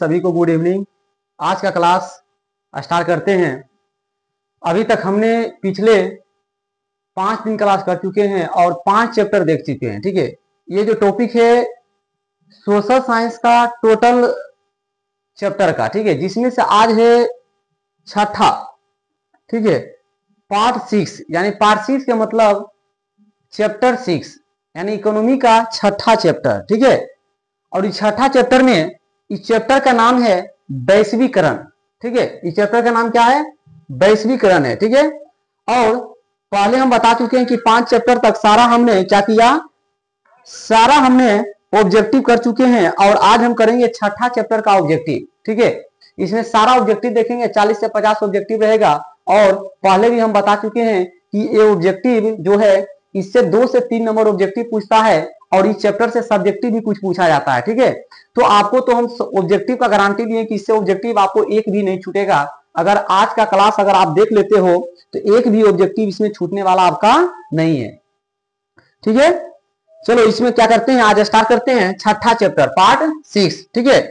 सभी को good evening. आज का क्लास स्टार्ट करते हैं। अभी तक हमने पिछले 5 दिन क्लास कर चुके हैं और 5 चैप्टर देख चुके हैं। ठीक है, ये जो टॉपिक है सोशल साइंस का टोटल चैप्टर का, ठीक है, जिसमें से आज है छठा, ठीक है, पार्ट 6 यानी पार्ट 6 का मतलब चैप्टर 6 यानी इकोनॉमी का छठा चैप्टर। ठीक है, और इस छठा चैप्टर में इस चैप्टर का नाम है वैश्वीकरण। ठीक है, इस चैप्टर का नाम क्या है? वैश्वीकरण है। ठीक है, और पहले हम बता चुके हैं कि 5 चैप्टर तक सारा हमने क्या किया, सारा हमने ऑब्जेक्टिव कर चुके हैं और आज हम करेंगे छठा चैप्टर का ऑब्जेक्टिव। ठीक है, इसमें सारा ऑब्जेक्टिव देखेंगे, 40 से 50 ऑब्जेक्टिव रहेगा। और पहले भी हम बता चुके हैं कि ये ऑब्जेक्टिव जो है इससे 2 से 3 नंबर ऑब्जेक्टिव पूछता है और इस चैप्टर से सब्जेक्टिव भी कुछ पूछा जाता है। ठीक है, तो आपको तो हम ऑब्जेक्टिव का गारंटी दिए कि इससे ऑब्जेक्टिव आपको एक भी नहीं छूटेगा। अगर आज का क्लास अगर आप देख लेते हो तो एक भी ऑब्जेक्टिव इसमें छूटने वाला आपका नहीं है। ठीक है, चलो इसमें क्या करते हैं, आज स्टार्ट करते हैं छठा चैप्टर पार्ट 6। ठीक है,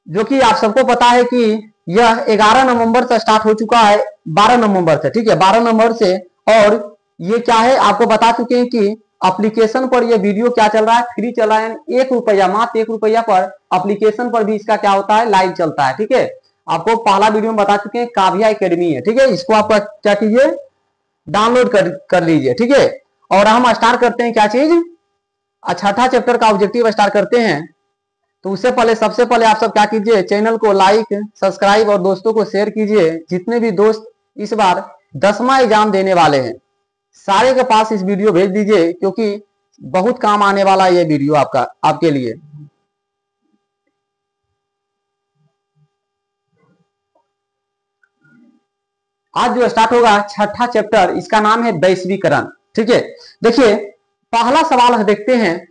जो कि आप सबको पता है कि यह 11 नवंबर से स्टार्ट हो चुका है, 12 नवंबर से। ठीक है, 12 नवंबर से। और ये क्या है आपको बता चुके हैं कि एप्लीकेशन पर ये वीडियो क्या चल रहा है, फ्री चल रहा है। 1 रुपया, मात्र 1 रुपया पर एप्लीकेशन पर भी इसका क्या होता है, लाइव चलता है। ठीक है, आपको पहला वीडियो में बता चुके हैं काव्या एकेडमी है। ठीक है, इसको आप क्या कीजिए, डाउनलोड कर लीजिए। ठीक है, और हम स्टार्ट करते हैं क्या चीज, छठा चैप्टर का ऑब्जेक्टिव स्टार्ट करते हैं। तो उससे पहले सबसे पहले आप सब क्या कीजिए, चैनल को लाइक सब्सक्राइब और दोस्तों को शेयर कीजिए। जितने भी दोस्त इस बार 10वां एग्जाम देने वाले हैं सारे के पास इस वीडियो भेज दीजिए, क्योंकि बहुत काम आने वाला है ये वीडियो आपके लिए। आज जो स्टार्ट होगा छठा चैप्टर, इसका नाम है वैश्वीकरण। ठीक है, देखिए पहला सवाल देखते हैं,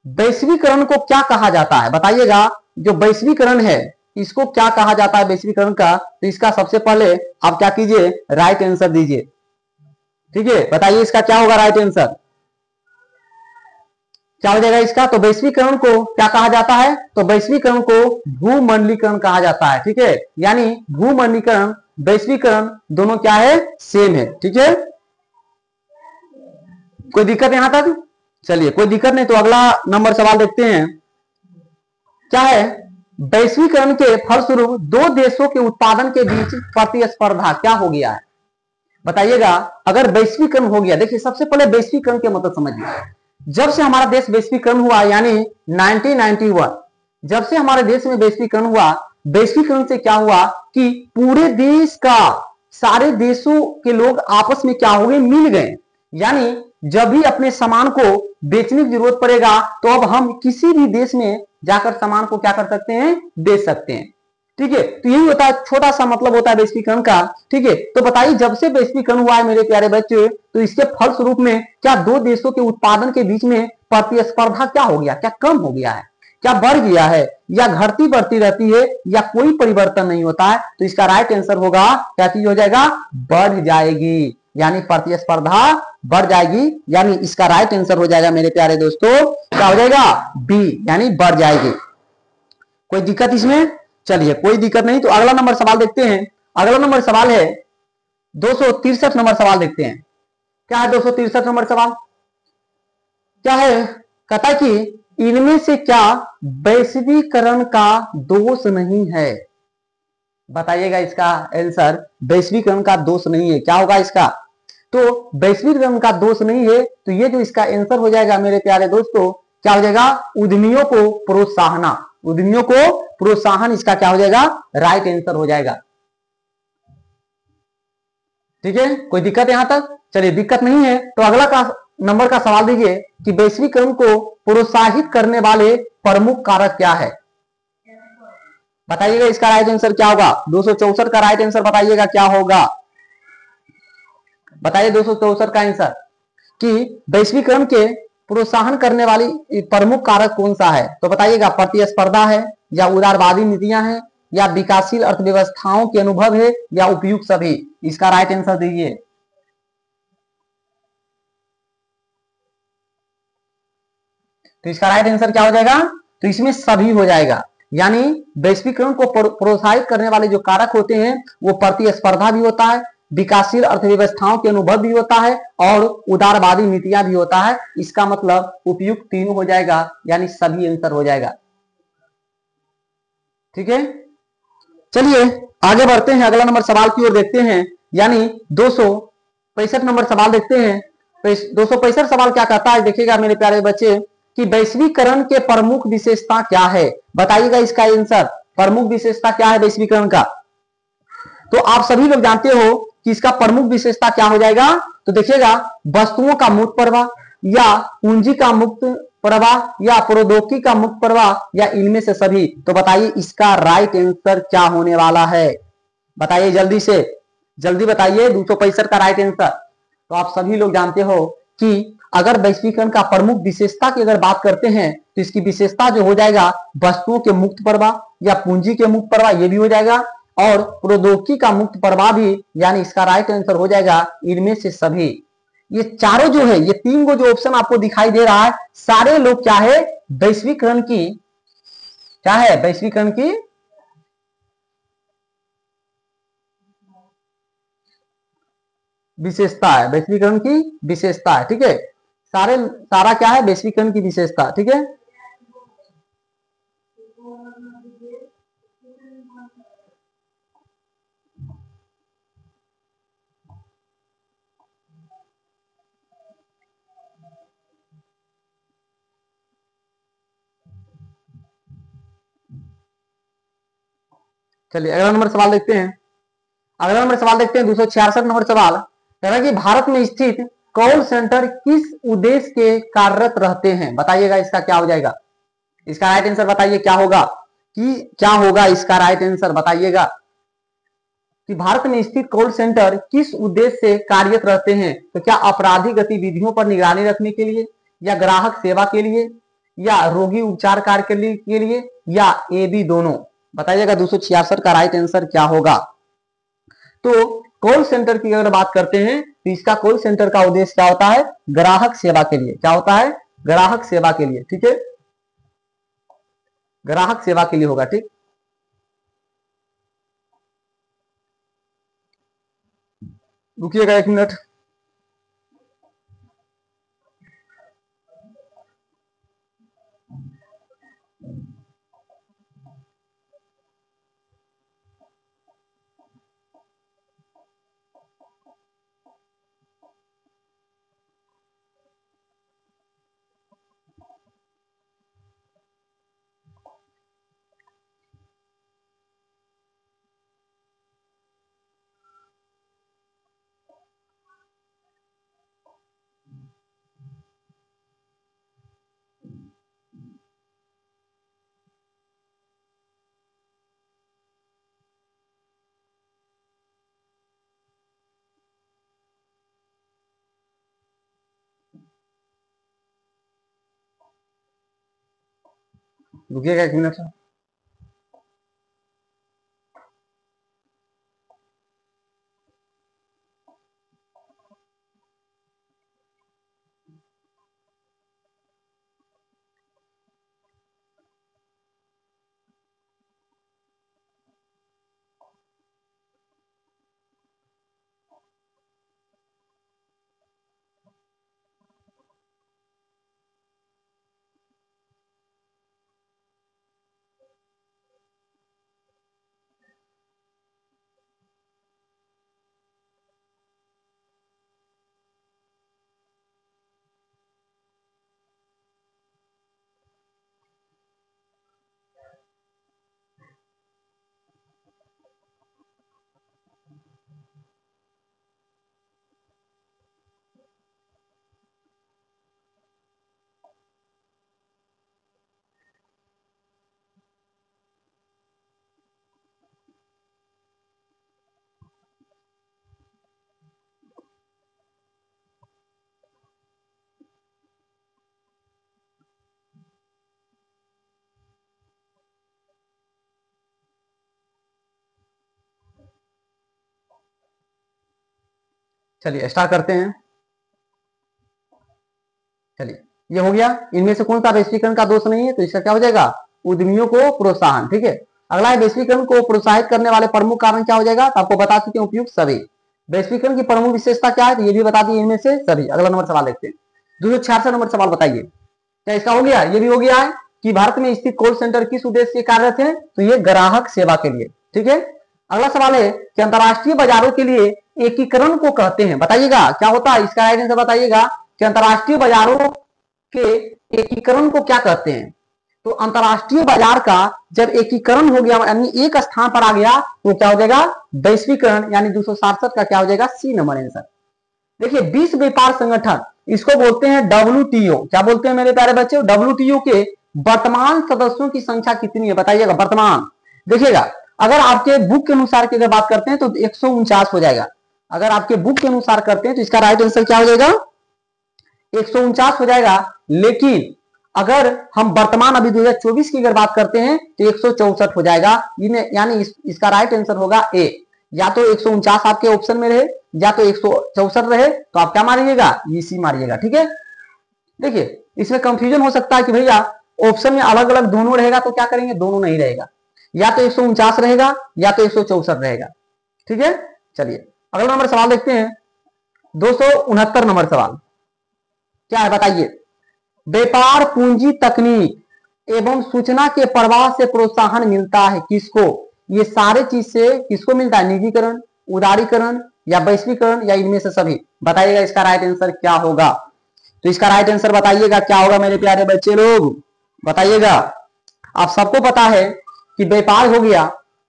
वैश्वीकरण को क्या कहा जाता है, बताइएगा। जो वैश्वीकरण है इसको क्या कहा जाता है वैश्वीकरण का, तो इसका सबसे पहले आप क्या कीजिए, राइट आंसर दीजिए। ठीक है, बताइए इसका क्या होगा राइट आंसर, क्या हो जाएगा इसका। तो वैश्वीकरण को क्या कहा जाता है, तो वैश्वीकरण को भूमंडलीकरण कहा जाता है। ठीक है, यानी भूमंडलीकरण वैश्वीकरण दोनों क्या है, सेम है। ठीक है, कोई दिक्कत यहां तक? चलिए कोई दिक्कत नहीं, तो अगला नंबर सवाल देखते हैं। क्या है, वैश्वीकरण के फलस्वरूप 2 देशों के उत्पादन के बीच प्रतिस्पर्धा क्या हो गया है, बताइएगा। अगर वैश्वीकरण हो गया, देखिए सबसे पहले वैश्वीकरण के मतलब समझिए। जब से हमारा देश वैश्वीकरण हुआ यानी 1991, जब से हमारे देश में वैश्वीकरण हुआ, वैश्वीकरण से क्या हुआ कि पूरे देश का, सारे देशों के लोग आपस में क्या हो गए, मिल गए। यानी जब भी अपने सामान को बेचने की जरूरत पड़ेगा तो अब हम किसी भी देश में जाकर सामान को क्या कर सकते हैं, बेच सकते हैं। ठीक है, तो यही होता है, छोटा सा मतलब होता है वैश्वीकरण का। ठीक है, तो बताइए जब से वैश्वीकरण हुआ है मेरे प्यारे बच्चे, तो इसके फलस्वरूप में क्या 2 देशों के उत्पादन के बीच में प्रतिस्पर्धा क्या हो गया, क्या कम हो गया है, क्या बढ़ गया है, या घटती बढ़ती रहती है, या कोई परिवर्तन नहीं होता है। तो इसका राइट आंसर होगा, क्या चीज हो जाएगा, बढ़ जाएगी, यानी प्रतिस्पर्धा बढ़ जाएगी। यानी इसका राइट आंसर हो जाएगा मेरे प्यारे दोस्तों, क्या हो जाएगा, बी, यानी बढ़ जाएगी। कोई दिक्कत इसमें? चलिए कोई दिक्कत नहीं, तो अगला नंबर सवाल देखते हैं। अगला नंबर सवाल है 263 नंबर सवाल देखते हैं। क्या है 263 नंबर सवाल, क्या है, कहता है कि इनमें से क्या वैश्वीकरण का दोष नहीं है, बताइएगा इसका आंसर। वैश्वीकरण का दोष नहीं है, क्या होगा इसका, तो वैश्वीकरण का दोष नहीं है, तो ये जो इसका आंसर हो जाएगा मेरे प्यारे दोस्तों, क्या हो जाएगा, उद्यमियों को प्रोत्साहन, उद्यमियों को प्रोत्साहन, इसका क्या हो जाएगा, राइट आंसर हो जाएगा। ठीक है, कोई दिक्कत यहां तक? चलिए दिक्कत नहीं है, तो अगला का नंबर का सवाल दीजिए कि वैश्वीकरण को प्रोत्साहित करने वाले प्रमुख कारक क्या है, बताइएगा इसका राइट आंसर क्या होगा। 264 का राइट आंसर बताइएगा क्या होगा, बताइए 264 का आंसर, कि वैश्वीकरण के प्रोत्साहन करने वाली प्रमुख कारक कौन सा है, तो बताइएगा प्रतिस्पर्धा है, या उदारवादी नीतियां हैं, या विकासशील अर्थव्यवस्थाओं के अनुभव है, या उपयुक्त सभी। इसका राइट आंसर दीजिए। तो इसका राइट आंसर क्या हो जाएगा, तो इसमें सभी हो जाएगा। यानी वैश्वीकरण को प्रोत्साहित करने वाले जो कारक होते हैं वो प्रतिस्पर्धा भी होता है, विकासशील अर्थव्यवस्थाओं के अनुभव भी होता है और उदारवादी नीतियां भी होता है। इसका मतलब उपयुक्त तीनों हो जाएगा, यानी सभी आंसर हो जाएगा। ठीक है, चलिए आगे बढ़ते हैं, अगला नंबर सवाल की ओर देखते हैं। यानी 265 नंबर सवाल देखते हैं। 265 सवाल क्या कहता है, देखिएगा मेरे प्यारे बच्चे कि वैश्वीकरण के प्रमुख विशेषता क्या है, बताइएगा इसका आंसर। प्रमुख विशेषता क्या है वैश्वीकरण का? तो आप सभी लोग जानते हो कि इसका प्रमुख विशेषता क्या हो जाएगा। तो देखिएगा, वस्तुओं का मुक्त प्रवाह, या पूंजी का मुक्त प्रवाह, या प्रौद्योगिकी का मुक्त प्रवाह, या इनमें से सभी। तो बताइए इसका राइट आंसर क्या होने वाला है, बताइए जल्दी से, जल्दी बताइए 265 का राइट आंसर। तो आप सभी लोग जानते हो कि अगर वैश्वीकरण का प्रमुख विशेषता की अगर बात करते हैं तो इसकी विशेषता जो हो जाएगा वस्तुओं के मुक्त प्रवाह या पूंजी के मुक्त प्रवाह, ये भी हो जाएगा, और प्रौद्योगिकी का मुक्त प्रवाह भी, यानी इसका राइट आंसर हो जाएगा इनमें से सभी। ये चारों जो है, ये तीन को जो ऑप्शन आपको दिखाई दे रहा है, सारे लोग क्या है, वैश्वीकरण की, क्या है, वैश्वीकरण की विशेषता है, वैश्वीकरण की विशेषता है। ठीक है, सारा क्या है, वैश्वीकरण की विशेषता। ठीक है, चलिए अगला नंबर सवाल देखते हैं। अगला नंबर सवाल देखते हैं 266 नंबर सवाल कह रहा है कि भारत में स्थित कॉल सेंटर किस उद्देश्य के कार्यरत रहते हैं, बताइएगा इसका क्या हो जाएगा। इसका राइट आंसर बताइए क्या होगा, कि क्या होगा इसका राइट आंसर बताइएगा कि भारत में स्थित कॉल सेंटर किस उद्देश्य से कार्यरत रहते हैं। तो क्या आपराधिक गतिविधियों पर निगरानी रखने के लिए, या ग्राहक सेवा के लिए, या रोगी उपचार कार्य के लिए, या ए बी दोनों। बताइएगा 266 का राइट आंसर क्या होगा। तो कॉल सेंटर की अगर बात करते हैं तो इसका कॉल सेंटर का उद्देश्य क्या होता है, ग्राहक सेवा के लिए। क्या होता है, ग्राहक सेवा के लिए। ठीक है, ग्राहक सेवा के लिए होगा। ठीक, रुकिएगा एक मिनट। रुकिएगा एक मिनट। चलिए स्टार्ट करते हैं। चलिए ये हो गया। इनमें से कौन सा वैश्वीकरण का दोष नहीं है, तो इसका क्या हो जाएगा, उद्यमियों को प्रोत्साहन। ठीक है, अगला है वैश्वीकरण को प्रोत्साहित करने वाले प्रमुख कारण क्या हो जाएगा, तो आपको बता चुके हैं उपयुक्त सभी। वैश्वीकरण की प्रमुख विशेषता क्या है, तो ये भी बता दी इनमें से सभी। अगला नंबर सवाल देखते हैं, 266 नंबर सवाल बताइए। क्या इसका हो गया, ये भी हो गया है कि भारत में स्थित कॉल सेंटर किस उद्देश्य से कार्यरत है, तो ये ग्राहक सेवा के लिए। ठीक है, अगला सवाल है कि अंतरराष्ट्रीय बाजारों के लिए एकीकरण को कहते हैं, बताइएगा क्या होता है, इसका राइट आंसर बताइएगा कि अंतरराष्ट्रीय बाजारों के एकीकरण को क्या कहते हैं। तो अंतरराष्ट्रीय बाजार का जब एकीकरण हो गया, यानी एक स्थान पर आ गया, तो क्या हो जाएगा, वैश्वीकरण, यानी 267 का क्या हो जाएगा, सी नंबर आंसर। देखिए विश्व व्यापार संगठन, इसको बोलते हैं WTO। क्या बोलते हैं मेरे प्यारे बच्चे, WTO के वर्तमान सदस्यों की संख्या कितनी है, बताइएगा वर्तमान। देखिएगा अगर आपके बुक के अनुसार की अगर बात करते हैं तो 149 हो जाएगा। अगर आपके बुक के अनुसार करते हैं तो इसका राइट आंसर क्या हो जाएगा, 149 हो जाएगा। लेकिन अगर हम वर्तमान अभी 2024 की अगर बात करते हैं तो 164 हो जाएगा। यानी इसका राइट आंसर होगा ए। या तो 149 आपके ऑप्शन में रहे या तो 164 रहे, तो आप क्या मारिएगा, सी मारिएगा। ठीक है, देखिए इसमें कंफ्यूजन हो सकता है कि भैया ऑप्शन में अलग अलग दोनों रहेगा तो क्या करेंगे, दोनों नहीं रहेगा, या तो 149 रहेगा या तो 164 रहेगा। ठीक है, चलिए अगला नंबर सवाल देखते हैं, 269 नंबर सवाल क्या है बताइए। व्यापार पूंजी तकनीक एवं सूचना के प्रवाह से प्रोत्साहन मिलता है किसको, ये सारे चीज से किसको मिलता है, निजीकरण, उदारीकरण या वैश्वीकरण या इनमें से सभी, बताइएगा इसका राइट आंसर क्या होगा। तो इसका राइट आंसर बताइएगा क्या होगा मेरे प्यारे बच्चे लोग, बताइएगा। आप सबको पता है कि व्यापार हो गया,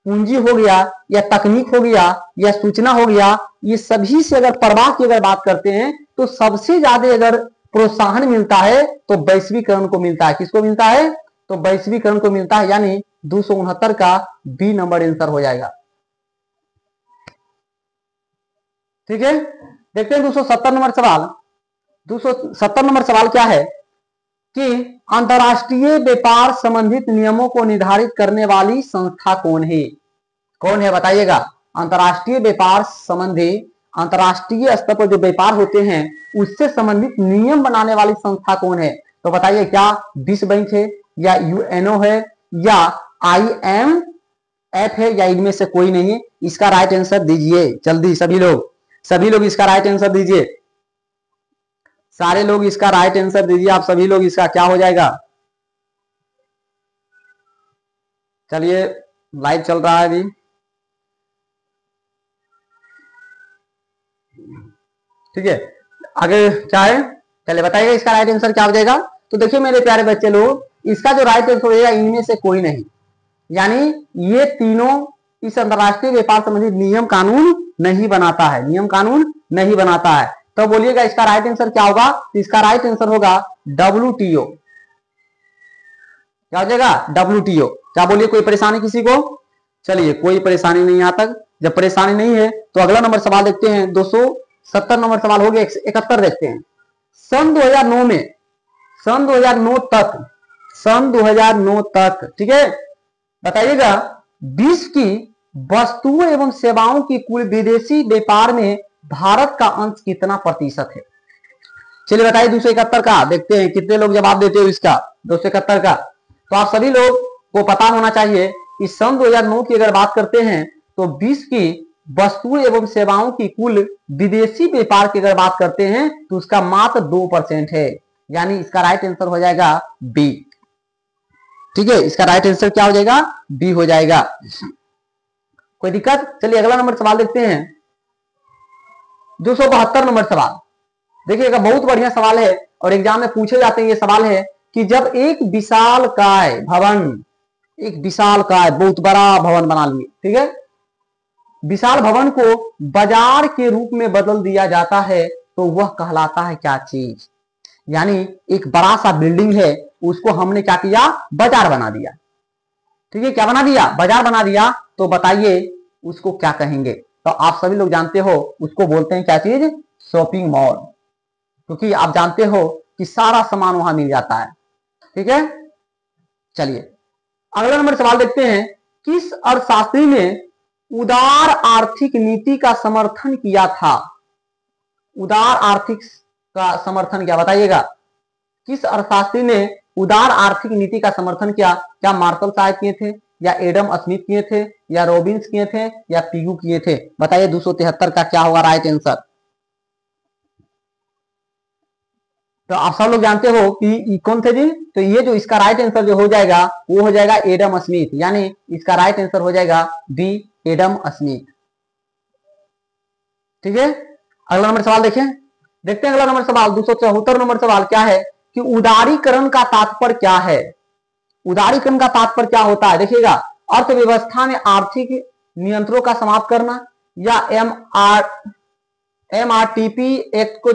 पूंजी हो गया, या तकनीक हो गया, या सूचना हो गया, ये सभी से अगर प्रवाह की अगर बात करते हैं तो सबसे ज्यादा अगर प्रोत्साहन मिलता है तो वैश्वीकरण को मिलता है। किसको मिलता है, तो वैश्वीकरण को मिलता है, यानी 269 का बी नंबर आंसर हो जाएगा। ठीक है, देखते हैं 270 नंबर सवाल। 270 नंबर सवाल क्या है कि अंतरराष्ट्रीय व्यापार संबंधित नियमों को निर्धारित करने वाली संस्था कौन है, कौन है बताइएगा। अंतरराष्ट्रीय व्यापार संबंधी, अंतरराष्ट्रीय स्तर पर जो व्यापार होते हैं उससे संबंधित नियम बनाने वाली संस्था कौन है, तो बताइए क्या विश्व बैंक है, या यूएनओ है, या IMF है, या इनमें से कोई नहीं है। इसका राइट आंसर दीजिए जल्दी, सभी लोग इसका राइट आंसर दीजिए, सारे लोग इसका राइट आंसर दीजिए, आप सभी लोग, इसका क्या हो जाएगा। चलिए लाइव चल रहा है अभी, ठीक है, आगे क्या है, चलिए बताइएगा इसका राइट आंसर क्या हो जाएगा। तो देखिए मेरे प्यारे बच्चे लोग, इसका जो राइट आंसर होगा इनमें से कोई नहीं, यानी ये तीनों इस अंतरराष्ट्रीय व्यापार संबंधी नियम कानून नहीं बनाता है, नियम कानून नहीं बनाता है। तो बोलिएगा इसका राइट आंसर क्या होगा, तो इसका राइट आंसर होगा WTO। क्या हो जाएगा, WTO। क्या बोलिए, कोई परेशानी किसी को, चलिए कोई परेशानी नहीं, यहां तक जब परेशानी नहीं है तो अगला नंबर सवाल देखते हैं। 270 नंबर सवाल हो गया, 71 देखते हैं। सन 2009 में, सन 2009 तक, ठीक है, बताइएगा विश्व की वस्तुओं एवं सेवाओं की कुल विदेशी व्यापार में भारत का अंश कितना प्रतिशत है। चलिए बताइए 271 का, देखते हैं कितने लोग जवाब देते हो इसका 271 का। तो आप सभी लोग को पता होना चाहिए कि सन 2009 की अगर बात करते हैं तो विश्व की वस्तुओं एवं सेवाओं की कुल विदेशी व्यापार की अगर बात करते हैं तो उसका मात्र 2% है, यानी इसका राइट आंसर हो जाएगा बी। ठीक है, इसका राइट आंसर क्या हो जाएगा, बी हो जाएगा। कोई दिक्कत, चलिए अगला नंबर सवाल देखते हैं। 272 नंबर सवाल देखिएगा, बहुत बढ़िया सवाल है और एग्जाम में पूछे जाते हैं। ये सवाल है कि जब एक विशालकाय भवन, एक विशालकाय बहुत बड़ा भवन बना लिए, ठीक है, विशाल भवन को बाजार के रूप में बदल दिया जाता है तो वह कहलाता है क्या चीज। यानी एक बड़ा सा बिल्डिंग है, उसको हमने क्या किया, बाजार बना दिया। ठीक है, क्या बना दिया, बाजार बना दिया, तो बताइए उसको क्या कहेंगे। तो आप सभी लोग जानते हो उसको बोलते हैं क्या चीज, शॉपिंग मॉल, क्योंकि आप जानते हो कि सारा सामान वहां मिल जाता है। ठीक है, चलिए अगला नंबर सवाल देखते हैं। किस अर्थशास्त्री ने उदार आर्थिक नीति का समर्थन किया था, उदार आर्थिक का समर्थन किया, बताइएगा। किस अर्थशास्त्री ने उदार आर्थिक नीति का समर्थन किया? क्या मार्शल साहब किए थे, या एडम स्मिथ किए थे, या रॉबिन्स किए थे, या पिगू किए थे? बताइए 273 का क्या होगा राइट आंसर। तो आप सब लोग जानते हो कि कौन थे जी? तो ये जो इसका राइट आंसर जो हो जाएगा वो हो जाएगा एडम स्मिथ, यानी इसका राइट आंसर हो जाएगा बी, एडम स्मिथ। ठीक है, अगला नंबर सवाल देखें, देखते हैं अगला नंबर सवाल 274 नंबर सवाल क्या है कि उदारीकरण का तात्पर्य क्या है? उदारीकरण का तात्पर्य क्या होता है? देखिएगा, अर्थव्यवस्था में आर्थिक नियंत्रणों का समाप्त करना, या एमआरटीपी एक्ट को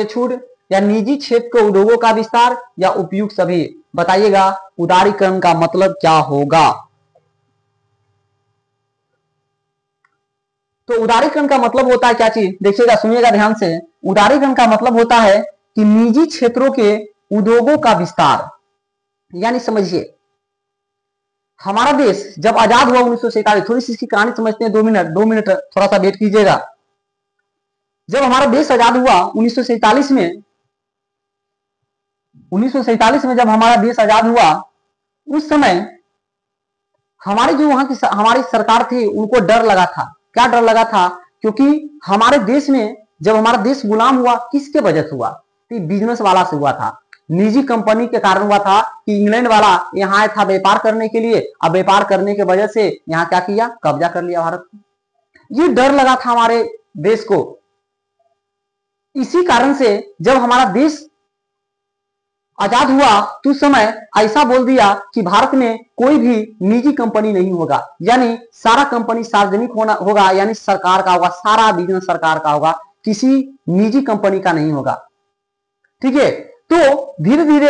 छूट, या निजी क्षेत्र के उद्योगों का विस्तार, या उपयुक्त सभी। बताइएगा उदारीकरण का मतलब क्या होगा? तो उदारीकरण का मतलब होता है क्या चीज? देखिएगा, सुनिएगा ध्यान से। उदारीकरण का मतलब होता है कि निजी क्षेत्रों के उद्योगों का विस्तार। यानी समझिए, हमारा देश जब आजाद हुआ 1947, थोड़ी सी इसकी कहानी समझते हैं, 2 मिनट थोड़ा सा वेट कीजिएगा। जब हमारा देश आजाद हुआ 1947 में, 1947 में जब हमारा देश आजाद हुआ, उस समय हमारी जो वहां की हमारी सरकार थी उनको डर लगा था। क्या डर लगा था? क्योंकि हमारे देश में जब हमारा देश गुलाम हुआ, किसके वजह से हुआ? बिजनेस वाला से हुआ था, निजी कंपनी के कारण हुआ था कि इंग्लैंड वाला यहाँ आया था व्यापार करने के लिए। अब व्यापार करने की वजह से यहाँ क्या किया? कब्जा कर लिया भारत को। ये डर लगा था हमारे देश को। इसी कारण से जब हमारा देश आजाद हुआ तो उस समय ऐसा बोल दिया कि भारत में कोई भी निजी कंपनी नहीं होगा, यानी सारा कंपनी सार्वजनिक होगा, यानी सरकार का होगा, सारा बिजनेस सरकार का होगा, किसी निजी कंपनी का नहीं होगा। ठीक है, तो धीरे धीरे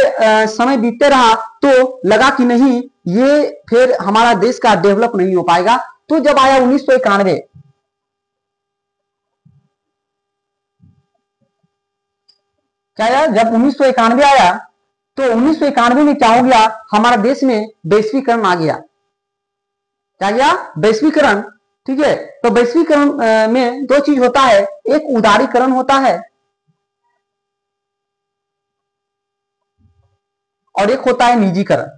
समय बीतते रहा तो लगा कि नहीं, ये फिर हमारा देश का डेवलप नहीं हो पाएगा। तो जब आया 1991, क्या आया? जब 1991 आया तो 1991 में क्या हो गया? हमारा देश में वैश्वीकरण आ गया। क्या गया? वैश्वीकरण। ठीक है, तो वैश्वीकरण में दो चीज होता है, एक उदारीकरण होता है और एक होता है निजीकरण।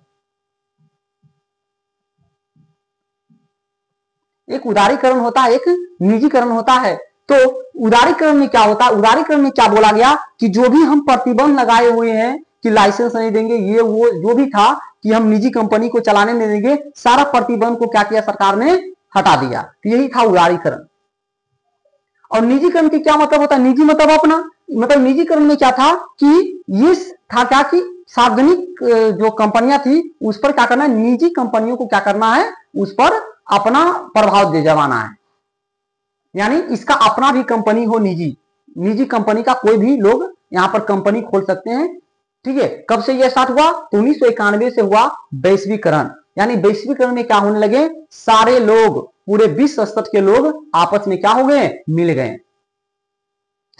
एक उदारीकरण होता है, एक निजीकरण होता है। तो उदारीकरण में क्या होता है? उदारीकरण में क्या बोला गया कि जो भी हम प्रतिबंध लगाए हुए हैं कि लाइसेंस नहीं देंगे, ये वो जो भी था कि हम निजी कंपनी को चलाने नहीं देंगे, सारा प्रतिबंध को क्या किया? सरकार ने हटा दिया। तो यही था उदारीकरण। और निजीकरण की क्या मतलब होता है? निजी मतलब अपना, मतलब निजीकरण में क्या था कि ये था क्या कि सार्वजनिक जो कंपनियां थी उस पर क्या करना है? निजी कंपनियों को क्या करना है? उस पर अपना प्रभाव दे जमाना है, यानी इसका अपना भी कंपनी हो, निजी कंपनी का कोई भी लोग यहां पर कंपनी खोल सकते हैं। ठीक है, कब से यह स्टार्ट हुआ? तो 1991 से हुआ वैश्वीकरण। यानी वैश्वीकरण में क्या होने लगे? सारे लोग, पूरे विश्व स्तर के लोग आपस में क्या हो गए? मिल गए।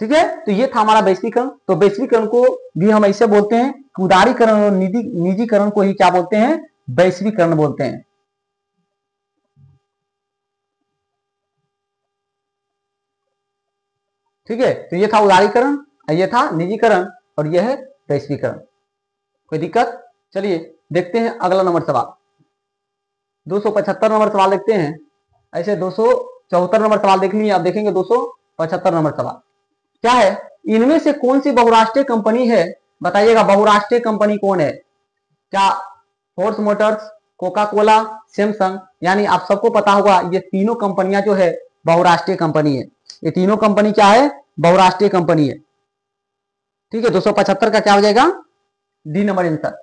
ठीक है, तो ये था हमारा वैश्वीकरण। तो वैश्वीकरण को भी हम ऐसे बोलते हैं, उदारीकरण और निजीकरण को ही क्या बोलते हैं? वैश्वीकरण बोलते हैं। ठीक है, तो ये था उदारीकरण, ये था निजीकरण, और यह है वैश्वीकरण। कोई दिक्कत? चलिए देखते हैं अगला नंबर सवाल, 275 नंबर सवाल देखते हैं। ऐसे 274 नंबर सवाल देख लिए, अब देखेंगे 275 नंबर सवाल क्या है? इनमें से कौन सी बहुराष्ट्रीय कंपनी है? बताइएगा बहुराष्ट्रीय कंपनी कौन है? क्या force Motors, Coca Cola, Samsung? यानी आप सबको पता होगा ये तीनों कंपनियां जो है बहुराष्ट्रीय कंपनी है। ये तीनों कंपनी क्या है? बहुराष्ट्रीय कंपनी है। ठीक है, 275 का क्या हो जाएगा? D number answer.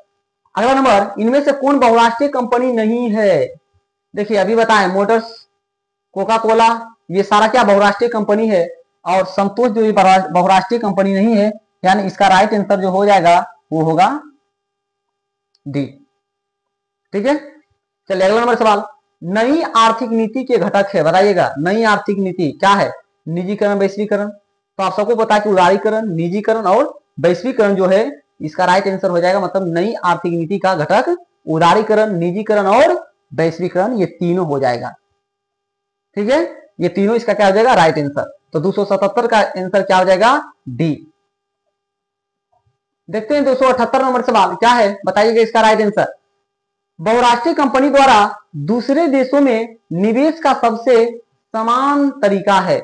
अगला नंबर, इनमें से कौन बहुराष्ट्रीय कंपनी नहीं है? देखिए अभी बताएं, मोटर्स, कोका कोला, ये सारा क्या बहुराष्ट्रीय कंपनी है, और संतोष जो बहुराष्ट्रीय कंपनी नहीं है, यानी इसका राइट आंसर जो हो जाएगा वो होगा डी। ठीक है, चलिए अगला नंबर सवाल, नई आर्थिक नीति के घटक है, बताइएगा नई आर्थिक नीति क्या है? निजीकरण, वैश्वीकरण। तो आप सबको पता है कि उदारीकरण, निजीकरण और वैश्वीकरण जो है इसका राइट आंसर हो जाएगा, मतलब नई आर्थिक नीति का घटक उदारीकरण, निजीकरण और वैश्वीकरण, ये तीनों हो जाएगा। ठीक है, ये तीनों इसका क्या हो जाएगा? Right answer. तो 277 का आंसर क्या हो जाएगा? डी। देखते हैं 278 नंबर सवाल क्या है, बताइएगा इसका राइट आंसर। बहुराष्ट्रीय कंपनी द्वारा दूसरे देशों में निवेश का सबसे समान तरीका है।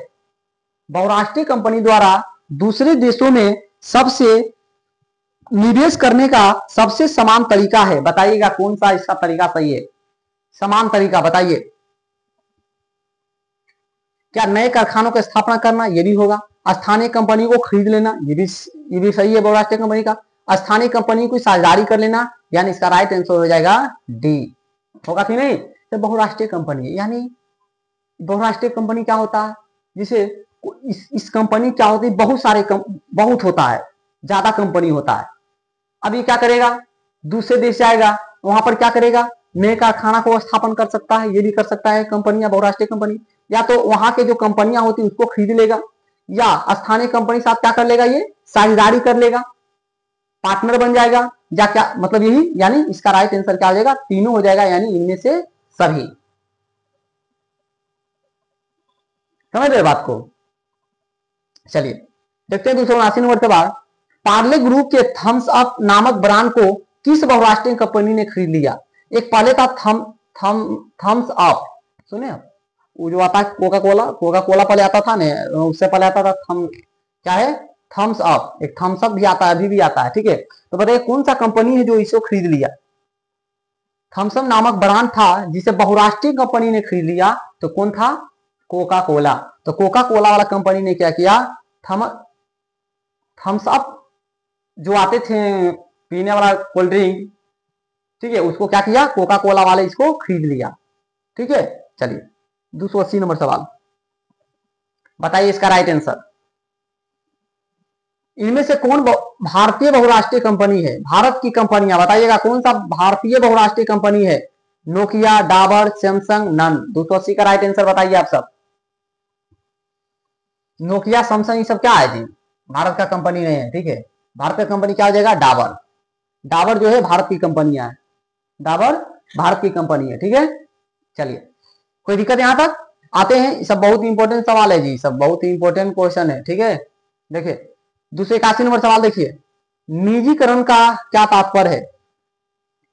बहुराष्ट्रीय कंपनी द्वारा दूसरे देशों में सबसे निवेश करने का सबसे समान तरीका है, बताइएगा कौन सा इसका तरीका सही है। समान तरीका बताइए। क्या नए कारखानों की स्थापना करना, ये भी होगा। स्थानीय कंपनी को खरीद लेना, ये भी सही है बहुराष्ट्रीय कंपनी का। स्थानीय कंपनी को साझेदारी कर लेना, यानी इसका राइट आंसर हो जाएगा डी। होगा कि नहीं। तो बहुराष्ट्रीय कंपनी है, यानी बहुराष्ट्रीय कंपनी क्या होता है, जिसे इस कंपनी क्या होती है, बहुत सारे बहुत होता है, ज्यादा कंपनी होता है। अब ये क्या करेगा, दूसरे देश जाएगा, वहां पर क्या करेगा, नए कारखाना को स्थापन कर सकता है, ये भी कर सकता है कंपनी या बहुराष्ट्रीय कंपनी। या तो वहां के जो कंपनियां होती है उसको खरीद लेगा, या स्थानीय कंपनी साथ क्या कर लेगा, ये साझेदारी कर लेगा, पार्टनर बन जाएगा, या क्या मतलब यही, यानी इसका राइट आंसर क्या हो जाएगा, तीनों हो जाएगा, यानी इनमें से सभी। समझ रहे बात को। चलिए देखते हैं 279 नंबर सवाल। पार्ले ग्रुप के थम्स अप नामक ब्रांड को किस बहुराष्ट्रीय कंपनी ने खरीद लिया। एक पहले था थम्स अप, सुने आप, वो जो आता है कोका कोला पहले आता था ना, उससे पहले आता था क्या है, थम्स अप। एक थम्स अप भी आता है, अभी भी आता है, ठीक है। तो बताइए कौन सा कंपनी है जो इसको खरीद लिया। थम्स अप नामक ब्रांड था जिसे बहुराष्ट्रीय कंपनी ने खरीद लिया, तो कौन था, कोका कोला। तो कोका कोला वाला कंपनी ने क्या किया, थम्स अप जो आते थे पीने वाला कोल्ड ड्रिंक, ठीक है, उसको क्या किया, कोका कोला वाले इसको खरीद लिया, ठीक है। चलिए 280 नंबर सवाल, बताइए इसका राइट आंसर। इनमें से कौन भारतीय बहुराष्ट्रीय कंपनी है, भारत की कंपनियां बताइएगा कौन सा भारतीय बहुराष्ट्रीय कंपनी है। Nokia, Dabur, Samsung, none. 280 का राइट आंसर बताइए आप सब। नोकिया, सैमसंग ये सब क्या है जी, भारत का कंपनी नहीं है, ठीक है। भारत का कंपनी क्या हो जाएगा, डाबर। डाबर जो है भारत की कंपनियां है, डाबर भारत की कंपनी है, ठीक है। चलिए कोई दिक्कत यहां तक। आते हैं, सब बहुत इंपॉर्टेंट सवाल है जी, सब बहुत इंपॉर्टेंट क्वेश्चन है, ठीक है। देखिए 281 नंबर सवाल देखिए, निजीकरण का क्या तात्पर्य है।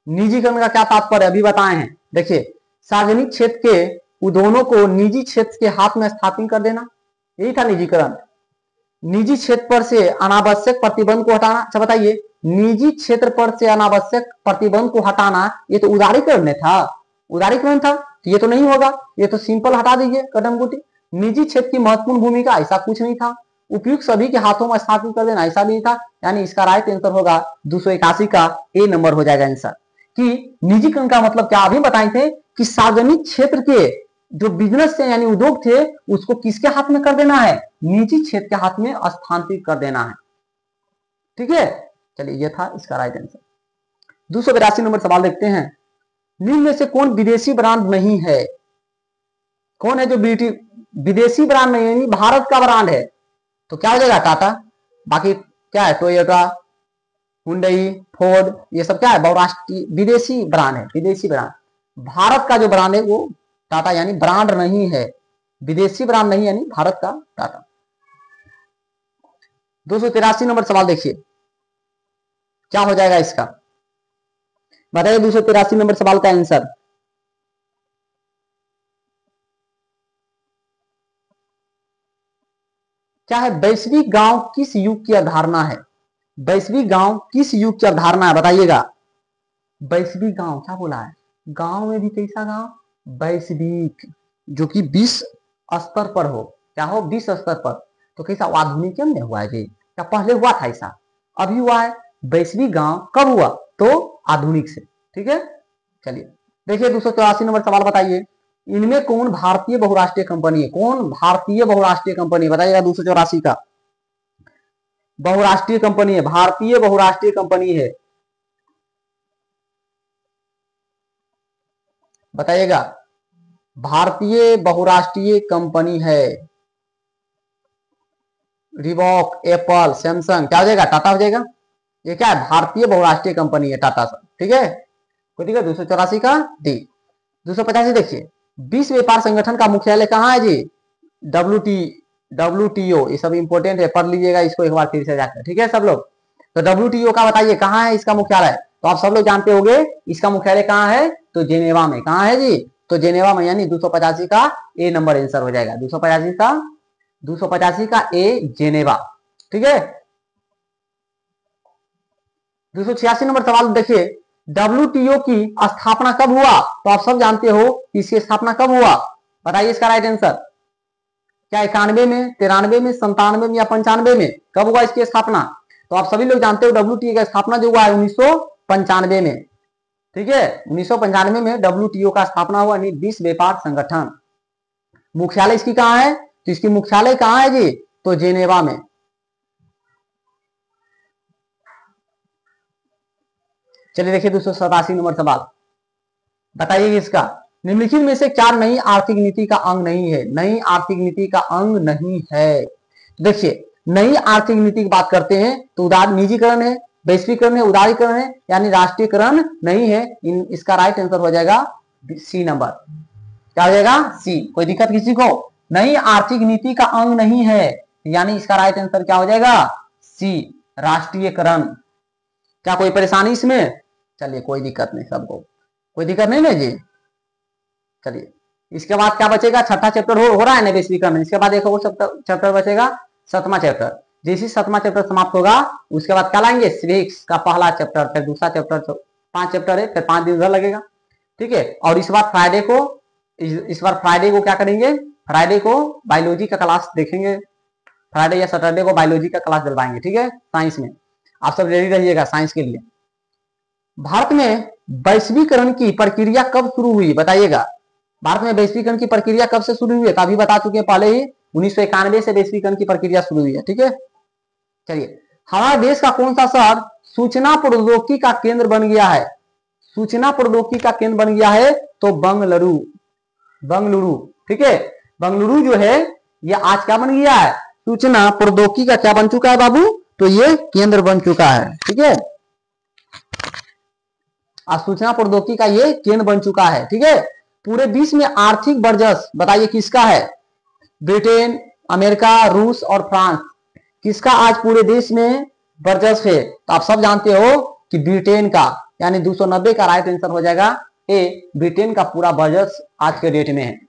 निजीकरण का क्या तात्पर्य अभी बताए हैं। देखिए सार्वजनिक क्षेत्र के उद्योगों को निजी क्षेत्र के हाथ में स्थापित कर देना, यही था निजीकरण। निजी क्षेत्र पर से अनावश्यक प्रतिबंध को हटाना। अच्छा बताइए, निजी क्षेत्र पर से अनावश्यक प्रतिबंध को हटाना, ये तो उदारीकरण था, उदारीकरण था, ये तो नहीं होगा, ये तो सिंपल हटा दीजिए कदम गुटी। निजी क्षेत्र की महत्वपूर्ण भूमिका, ऐसा कुछ नहीं था। उपयुक्त सभी के हाथों में स्थापित कर देना, ऐसा भी नहीं था, यानी इसका राइट आंसर होगा 281 का ए नंबर हो जाएगा आंसर। कि निजीकरण का मतलब क्या अभी बताए थे, कि सार्वजनिक क्षेत्र के जो बिजनेस थे यानी उद्योग थे, उसको किसके हाथ में कर देना है, निजी क्षेत्र के हाथ में स्थानांतरित कर देना है, ठीक है। चलिए ये था इसका राइट आंसर। 282 नंबर सवाल देखते हैं, निम्न में से कौन विदेशी ब्रांड नहीं है। कौन है जो विदेशी ब्रांड नहीं है, भारत का ब्रांड है, तो क्या हो जाएगा, टाटा। बाकी क्या है, टोयोटा, हुंडई, फोर्ड, ये सब क्या है, बहुराष्ट्रीय विदेशी ब्रांड है, विदेशी ब्रांड। भारत का जो ब्रांड है वो टाटा, यानी ब्रांड नहीं है, विदेशी ब्रांड नहीं, यानी भारत का टाटा। 283 नंबर सवाल देखिए, क्या हो जाएगा इसका, बताइए 283 नंबर सवाल का आंसर। क्या है, वैश्विक गांव किस युग की अवधारणा है। वैश्विक गांव किस युग की अवधारणा है, बताइएगा। वैश्विक गांव क्या बोला है, गांव में भी कैसा गांव, वैश्विक, जो कि विश्व स्तर पर हो, क्या हो, विश्व स्तर पर। तो कैसा आधुनिक में हुआ है जी, क्या पहले हुआ था ऐसा, अभी हुआ है। वैश्विक गांव कब हुआ, तो आधुनिक से, ठीक है। चलिए देखिए 284 नंबर सवाल, बताइए इनमें कौन भारतीय बहुराष्ट्रीय कंपनी है, कौन भारतीय बहुराष्ट्रीय कंपनी बताइएगा। 284 का बहुराष्ट्रीय कंपनी है, भारतीय बहुराष्ट्रीय कंपनी है, बताइएगा। भारतीय बहुराष्ट्रीय कंपनी है, रिबॉक, एप्पल, सैमसंग, क्या हो जाएगा, टाटा हो जाएगा। ये क्या है, भारतीय बहुराष्ट्रीय कंपनी है, टाटा सब, ठीक है। कोई दिक्कत, 284 का डी। 285 देखिए, विश्व व्यापार संगठन का मुख्यालय कहाँ है जी, WTO, ये सब इंपोर्टेंट है, पढ़ लीजिएगा इसको एक बार फिर से जाकर, ठीक है सब लोग। तो WTO का बताइए कहाँ है इसका मुख्यालय? तो आप सब लोग जानते होंगे इसका मुख्यालय कहाँ है, तो जेनेवा में। कहाँ है जी? तो जेनेवा में, यानी 285 का ए नंबर आंसर हो जाएगा। 285 का ए जेनेवा। ठीक है। 286 नंबर सवाल देखिए, WTO की स्थापना कब हुआ? तो आप सब जानते हो इसकी स्थापना कब हुआ, बताइए इसका राइट आंसर। क्या 91 में, 93 में, 97 में या 95 में? कब हुआ इसकी स्थापना? तो आप सभी लोग जानते हो WTO का स्थापना जो हुआ है 1995 में। ठीक है, 1995 में WTO का स्थापना हुआ, विश्व व्यापार संगठन। मुख्यालय इसकी कहाँ है? तो इसकी मुख्यालय कहाँ है जी? तो जेनेवा में। चलिए देखिए 287 नंबर सवाल, बताइए इसका, निम्नलिखित में से क्या नई आर्थिक नीति का अंग नहीं है? नई आर्थिक नीति का अंग नहीं है। देखिए नई आर्थिक नीति की बात करते हैं तो उदार निजीकरण है, वैश्वीकरण है, उदारीकरण है, यानी राष्ट्रीयकरण नहीं है। इसका राइट आंसर हो जाएगा सी नंबर। क्या हो जाएगा? सी। कोई दिक्कत किसी को? नई आर्थिक नीति का अंग नहीं है, यानी इसका राइट आंसर क्या हो जाएगा? सी, राष्ट्रीयकरण। क्या कोई परेशानी इसमें? चलिए कोई दिक्कत नहीं, सबको कोई दिक्कत नहीं ना जी। चलिए इसके बाद क्या बचेगा? छठा चैप्टर हो रहा है ना वैश्वीकरण। इसके बाद एक और चैप्टर बचेगा, 7वां चैप्टर। जैसे 7वां चैप्टर समाप्त होगा उसके बाद क्या लाएंगे? सिविक्स का पहला चैप्टर, फिर दूसरा चैप्टर, 5 चैप्टर है, फिर 5 दिन उधर लगेगा। ठीक है। और इस बार फ्राइडे को क्या करेंगे? फ्राइडे को बायोलॉजी का क्लास देखेंगे। फ्राइडे या सैटरडे को बायोलॉजी का क्लास दिलवाएंगे। ठीक है, साइंस में। आप सब रेडी रहिएगा साइंस के लिए। भारत में वैश्वीकरण की प्रक्रिया कब शुरू हुई, बताइएगा। भारत में वैश्वीकरण की प्रक्रिया कब से शुरू हुई है? अभी बता चुके हैं पहले ही, 1991 से वैश्वीकरण की प्रक्रिया शुरू हुई है। ठीक है। चलिए, हमारे देश का कौन सा शहर सूचना प्रौद्योगिकी का केंद्र बन गया है? सूचना प्रौद्योगिकी का केंद्र बन गया है तो बंगलुरु। ठीक है, बंगलुरु जो है ये आज क्या बन गया है? सूचना प्रौद्योगिकी का क्या बन चुका है बाबू? तो ये केंद्र बन चुका है। ठीक है, आज सूचना प्रौद्योगिकी का ये केंद्र बन चुका है। ठीक है। पूरे विश्व में आर्थिक वर्चस्व बताइए किसका है? ब्रिटेन, अमेरिका, रूस और फ्रांस। किसका आज पूरे देश में वर्चस्व है? तो आप सब जानते हो कि ब्रिटेन का, यानी 290 का राइट आंसर हो जाएगा ए। ब्रिटेन का पूरा वर्चस्व आज के डेट में है।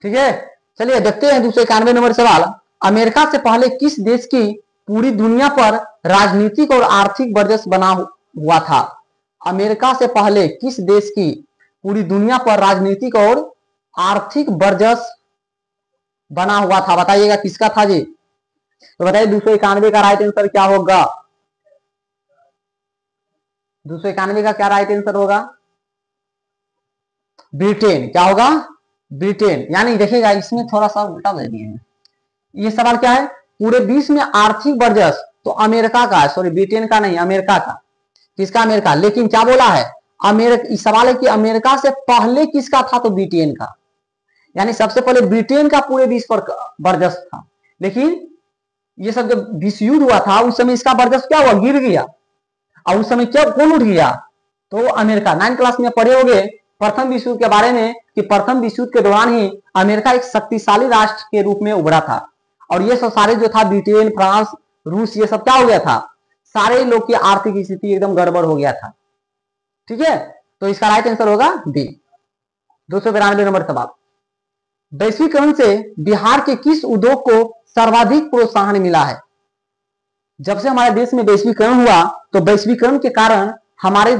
ठीक है। चलिए देखते हैं 291 नंबर सवाल, अमेरिका से पहले किस देश की पूरी दुनिया पर राजनीतिक और आर्थिक वर्चस्व बना हुआ था? अमेरिका से पहले किस देश की पूरी दुनिया पर राजनीतिक और आर्थिक वर्चस्व बना हुआ था? बताइएगा किसका था जी? तो बताइए 291 का राइट आंसर क्या होगा? 291 का क्या राइट आंसर होगा? ब्रिटेन। क्या होगा? ब्रिटेन। यानी देखिएगा इसमें थोड़ा सा उल्टा दे दिए हैं। ये सवाल क्या है? पूरे विश्व में आर्थिक वर्चस्व तो अमेरिका का है, सॉरी ब्रिटेन का नहीं, अमेरिका का। किसका? अमेरिका। लेकिन क्या बोला है? अमेरिका, सवाल है कि अमेरिका से पहले किसका था? तो ब्रिटेन का। यानी सबसे पहले ब्रिटेन का पूरे विश्व पर वर्चस्व था। लेकिन ये सब जब विश्व युद्ध हुआ था उस समय इसका वर्चस्व क्या हुआ? गिर गया। और उस समय क्या कौन उठ गया? तो अमेरिका। 9th क्लास में पढ़े होंगे प्रथम विश्व युद्ध के बारे में कि प्रथम विश्व युद्ध के दौरान ही अमेरिका एक शक्तिशाली राष्ट्र के रूप में उभरा था। और ये सब सारे जो था ब्रिटेन, फ्रांस, रूस, ये सब क्या हो गया था? सारे लोग की आर्थिक स्थिति एकदम गड़बड़ हो गया था। ठीक है, तो इसका राइट आंसर होगा डी। 292 नंबर सवाल, वैश्वीकरण से बिहार के किस उद्योग को सर्वाधिक प्रोत्साहन मिला है? जब से हमारे देश में वैश्वीकरण हुआ तो वैश्वीकरण के कारण हमारे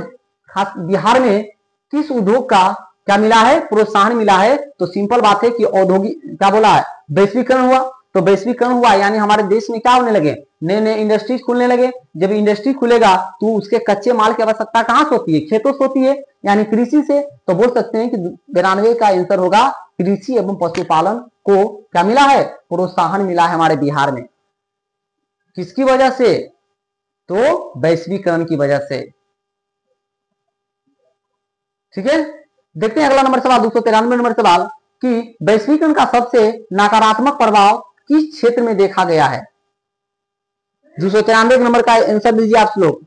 खास बिहार में किस उद्योग का क्या मिला है? प्रोत्साहन मिला है। तो सिंपल बात है कि औद्योगिक, क्या बोला है? वैश्वीकरण हुआ। तो वैश्वीकरण हुआ यानी हमारे देश में क्या होने लगे? नए नए इंडस्ट्रीज खुलने लगे। जब इंडस्ट्री खुलेगा तो उसके कच्चे माल की आवश्यकता कहां से होती है? खेतों से होती है, यानी कृषि से। तो बोल सकते हैं कि 92 का आंसर होगा कृषि एवं पशुपालन को क्या मिला है? प्रोत्साहन मिला है हमारे बिहार में। किसकी वजह से? तो वैश्वीकरण की वजह से। ठीक है, देखते हैं अगला नंबर सवाल, 293 नंबर सवाल कि वैश्वीकरण का सबसे नकारात्मक प्रभाव किस क्षेत्र में देखा गया है? 293 नंबर का आंसर दीजिए आप लोग।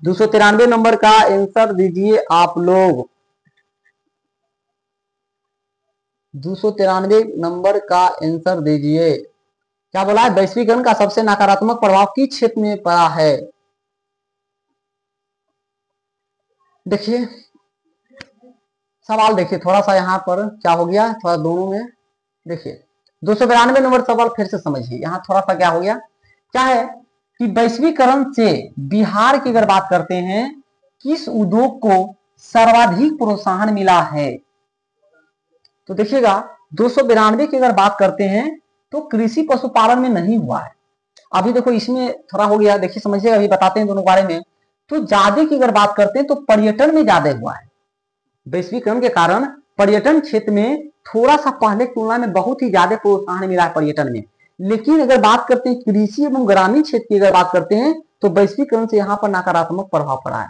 293 नंबर का आंसर दीजिए आप लोग। 293 नंबर का आंसर दीजिए। क्या बोला है, वैश्वीकरण का सबसे नकारात्मक प्रभाव किस क्षेत्र में पड़ा है। देखिए सवाल देखिए थोड़ा सा यहाँ पर क्या हो गया, थोड़ा दोनों में देखिए 292 नंबर सवाल फिर से समझिए। यहाँ थोड़ा सा क्या हो गया, क्या है कि वैश्वीकरण से बिहार की अगर बात करते हैं, किस उद्योग को सर्वाधिक प्रोत्साहन मिला है, तो देखिएगा 292 की अगर बात करते हैं तो कृषि पशुपालन में नहीं हुआ है। अभी देखो इसमें थोड़ा हो गया, देखिए समझिएगा, अभी बताते हैं दोनों बारे में। तो ज्यादा की अगर बात करते हैं तो पर्यटन में ज्यादा हुआ है। वैश्वीकरण के कारण पर्यटन क्षेत्र में थोड़ा सा पहले की तुलना में बहुत ही ज्यादा प्रोत्साहन मिला है पर्यटन में। लेकिन अगर बात करते हैं कृषि एवं ग्रामीण क्षेत्र की अगर बात करते हैं तो वैश्वीकरण से यहाँ पर नकारात्मक प्रभाव पड़ा है।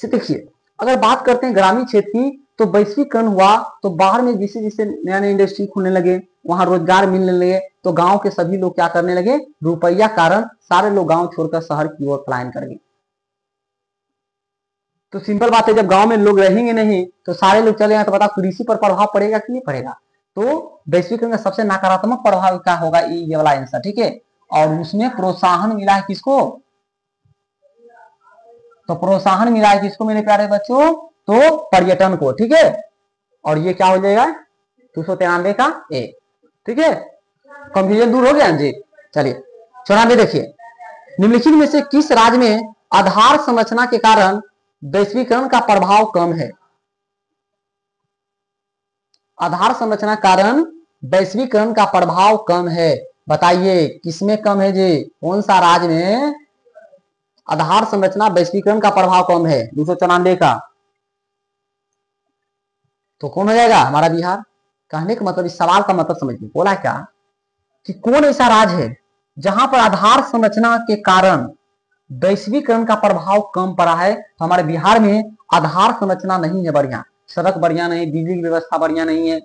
देखिए अगर बात करते हैं ग्रामीण क्षेत्र की तो वैश्वीकरण हुआ तो बाहर में जिसे जिसे नया नया इंडस्ट्री खुलने लगे, वहां रोजगार मिलने लगे, तो गांव के सभी लोग क्या करने लगे, रुपया कारण सारे लोग गांव छोड़कर शहर की ओर पलायन कर गए। तो सिंपल बात है, जब गांव में लोग रहेंगे नहीं तो सारे लोग चले गए, तो बताओ कृषि पर प्रभाव पड़ेगा कि नहीं पड़ेगा। तो वैश्वीकरण का सबसे नकारात्मक प्रभाव क्या होगा, ये वाला आंसर, ठीक है। और उसमें प्रोत्साहन मिला है किसको, तो प्रोत्साहन मिला है किसको मेरे प्यारे बच्चों, तो पर्यटन को, ठीक है। और ये क्या हो जाएगा 293 का ए, ठीक है। कंफ्यूजन दूर हो गया जी। चलिए 94 देखिए, निम्नलिखित में से किस राज्य में आधार संरचना के कारण वैश्वीकरण का प्रभाव कम है। आधार संरचना कारण वैश्वीकरण का प्रभाव कम है, बताइए किसमें कम है जी, कौन सा राज्य में आधार संरचना वैश्वीकरण का प्रभाव कम है 294 का, तो कौन हो जाएगा हमारा बिहार। कहने का मतलब, इस सवाल का मतलब समझिए, बोला क्या कि कौन ऐसा राज्य है जहां पर आधार संरचना के कारण वैश्वीकरण का प्रभाव कम पड़ा है, तो हमारे बिहार में आधार संरचना नहीं है बढ़िया, सड़क बढ़िया नहीं, बिजली की व्यवस्था बढ़िया नहीं है,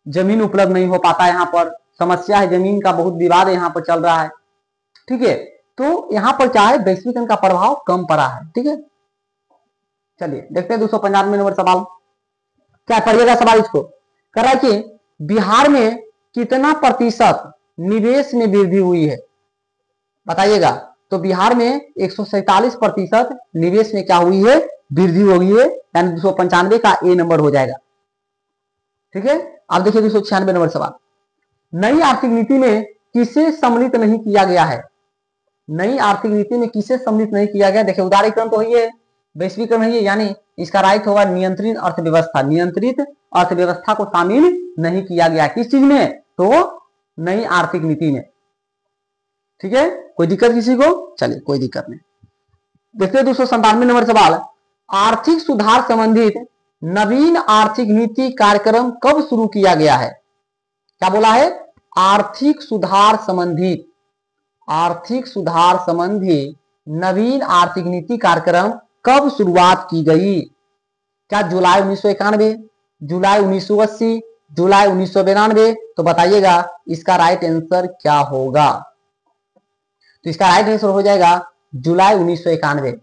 जमीन उपलब्ध नहीं हो पाता, यहाँ पर समस्या है, जमीन का बहुत विवाद यहाँ पर चल रहा है, ठीक है। तो यहाँ पर क्या है, वैश्वीकरण का प्रभाव कम पड़ा है, ठीक है। चलिए देखते हैं 295 नंबर सवाल, क्या पढ़िएगा सवाल इसको, कर रहा है कि बिहार में कितना प्रतिशत निवेश में वृद्धि हुई है, बताइएगा। तो बिहार में 147% निवेश में क्या हुई है, वृद्धि हो गई है, यानी 295 का ए नंबर हो जाएगा, ठीक है। अब देखिए 296 नंबर सवाल, नई आर्थिक नीति में किसे सम्मिलित नहीं किया गया है, नई आर्थिक नीति में किसे सम्मिलित नहीं किया गया। देखिए उदारीकरण तो है, वैश्वीकरण है, यानी इसका राइट होगा नियंत्रित अर्थव्यवस्था, नियंत्रित अर्थव्यवस्था को शामिल नहीं किया गया किस चीज में, तो नई आर्थिक नीति में, ठीक है। कोई दिक्कत किसी को, चलिए कोई दिक्कत नहीं। देखते हैं 297 नंबर सवाल, आर्थिक सुधार संबंधित नवीन आर्थिक नीति कार्यक्रम कब शुरू किया गया है। क्या बोला है, आर्थिक सुधार संबंधित, आर्थिक सुधार संबंधी नवीन आर्थिक नीति कार्यक्रम कब शुरुआत की गई। क्या जुलाई 1991, जुलाई 1980, जुलाई 1992, तो बताइएगा इसका राइट आंसर क्या होगा। तो इसका राइट आंसर हो जाएगा जुलाई 1991,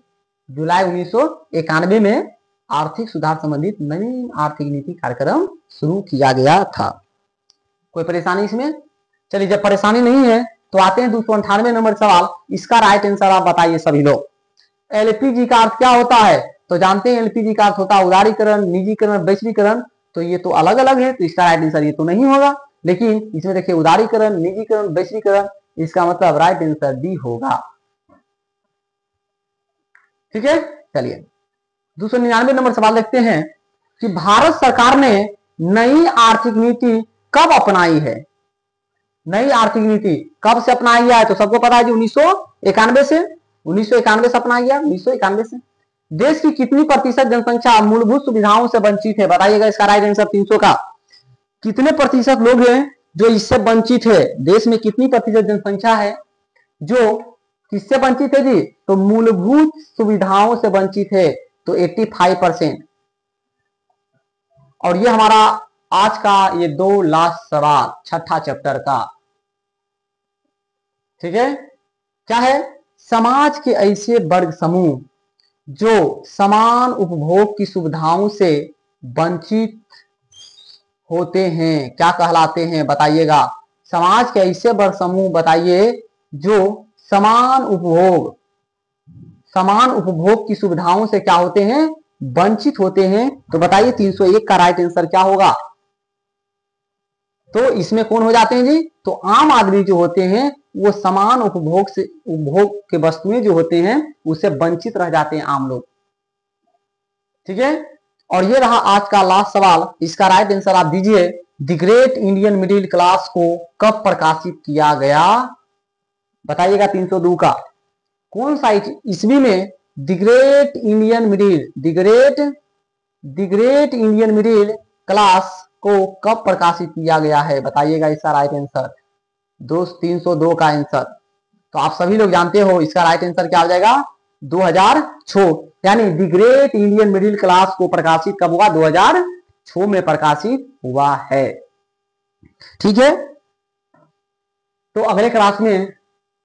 जुलाई 1991 में आर्थिक सुधार संबंधित नवीन आर्थिक नीति कार्यक्रम शुरू किया गया था। कोई परेशानी इसमें, चलिए जब परेशानी नहीं है तो आते हैं 298 नंबर सवाल, इसका राइट आंसर आप बताइए सभी लोग। एलपीजी का अर्थ क्या होता है, तो जानते हैं एलपीजी का अर्थ होता है उदारीकरण, निजीकरण, वैश्वीकरण, तो ये तो अलग अलग है, तो इसका राइट आंसर ये तो नहीं होगा। लेकिन इसमें देखिए उदारीकरण, निजीकरण, वैश्वीकरण, इसका मतलब राइट आंसर डी होगा, ठीक है। चलिए 299 नंबर सवाल देखते हैं कि भारत सरकार ने नई आर्थिक नीति कब अपनाई है, नई आर्थिक नीति कब से अपनाया गया है, तो सबको पता है जी 1991 से, 1991 से अपनाया गया, 1991 से। देश की कितनी प्रतिशत जनसंख्या मूलभूत सुविधाओं से वंचित है, बताइएगा इसका राइट आंसर 300 का, कितने प्रतिशत लोग हैं जो इससे वंचित है, देश में कितनी प्रतिशत जनसंख्या है जो किससे वंचित है जी, तो मूलभूत सुविधाओं से वंचित है, तो 85%। और ये हमारा आज का ये 2 लास्ट सवाल छठा चैप्टर का, ठीक है। क्या है, समाज के ऐसे वर्ग समूह जो समान उपभोग की सुविधाओं से वंचित होते हैं क्या कहलाते हैं, बताइएगा। समाज के ऐसे वर्ग समूह बताइए जो समान उपभोग की सुविधाओं से क्या होते हैं, वंचित होते हैं। तो बताइए 301 का राइट आंसर क्या होगा। तो इसमें कौन हो जाते हैं जी, तो आम आदमी जो होते हैं वो समान उपभोग के वस्तुएं जो होते हैं उससे वंचित रह जाते हैं आम लोग। ठीक है, और ये रहा आज का लास्ट सवाल, इसका राइट आंसर आप दीजिए। The great Indian middle class को कब प्रकाशित किया गया, बताइएगा 302 का कौन सा ईस्वी में the great Indian middle class को कब प्रकाशित किया गया है, बताइएगा इसका राइट आंसर। दोस्त 302 का आंसर तो आप सभी लोग जानते हो, इसका राइट आंसर क्या हो जाएगा 2006, यानी the great Indian middle class को प्रकाशित कब हुआ, 2006 में प्रकाशित हुआ है। ठीक है, तो अगले क्लास में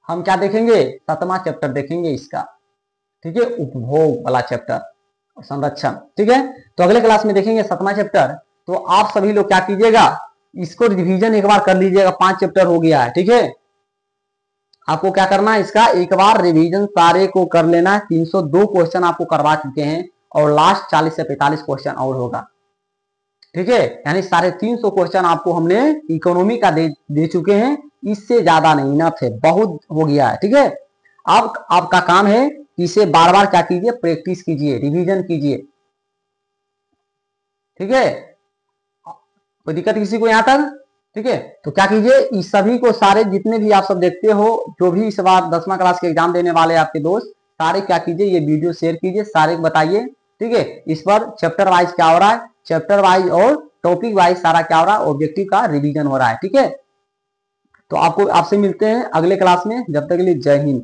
हम क्या देखेंगे, 7वां चैप्टर देखेंगे इसका। ठीक है, उपभोग वाला चैप्टर, संरक्षण। ठीक है, तो अगले क्लास में देखेंगे 7वां चैप्टर। तो आप सभी लोग क्या कीजिएगा, इसको रिवीजन एक बार कर लीजिएगा, 5 चैप्टर हो गया है। ठीक है, आपको क्या करना है, इसका एक बार रिवीजन सारे को कर लेना। 302 क्वेश्चन आपको करवा चुके हैं और लास्ट 40 से 45 क्वेश्चन और होगा। ठीक है, यानी 350 क्वेश्चन आपको हमने इकोनॉमी का दे चुके हैं, इससे ज्यादा नहीं, इनफ है, बहुत हो गया है। ठीक है, अब आपका काम है इसे बार बार क्या कीजिए, प्रैक्टिस कीजिए, रिवीजन कीजिए। ठीक है, कोई दिक्कत किसी को यहां तक। ठीक है, तो क्या कीजिए, इस सभी को सारे जितने भी आप सब देखते हो, जो भी इस बार 10वां क्लास के एग्जाम देने वाले आपके दोस्त, सारे क्या कीजिए, ये वीडियो शेयर कीजिए, सारे बताइए। ठीक है, इस पर चैप्टर वाइज क्या हो रहा है, चैप्टर वाइज और टॉपिक वाइज सारा क्या हो रहा है, ऑब्जेक्टिव का रिवीजन हो रहा है। ठीक है, तो आपसे मिलते हैं अगले क्लास में, जब तक के लिए जय हिंद।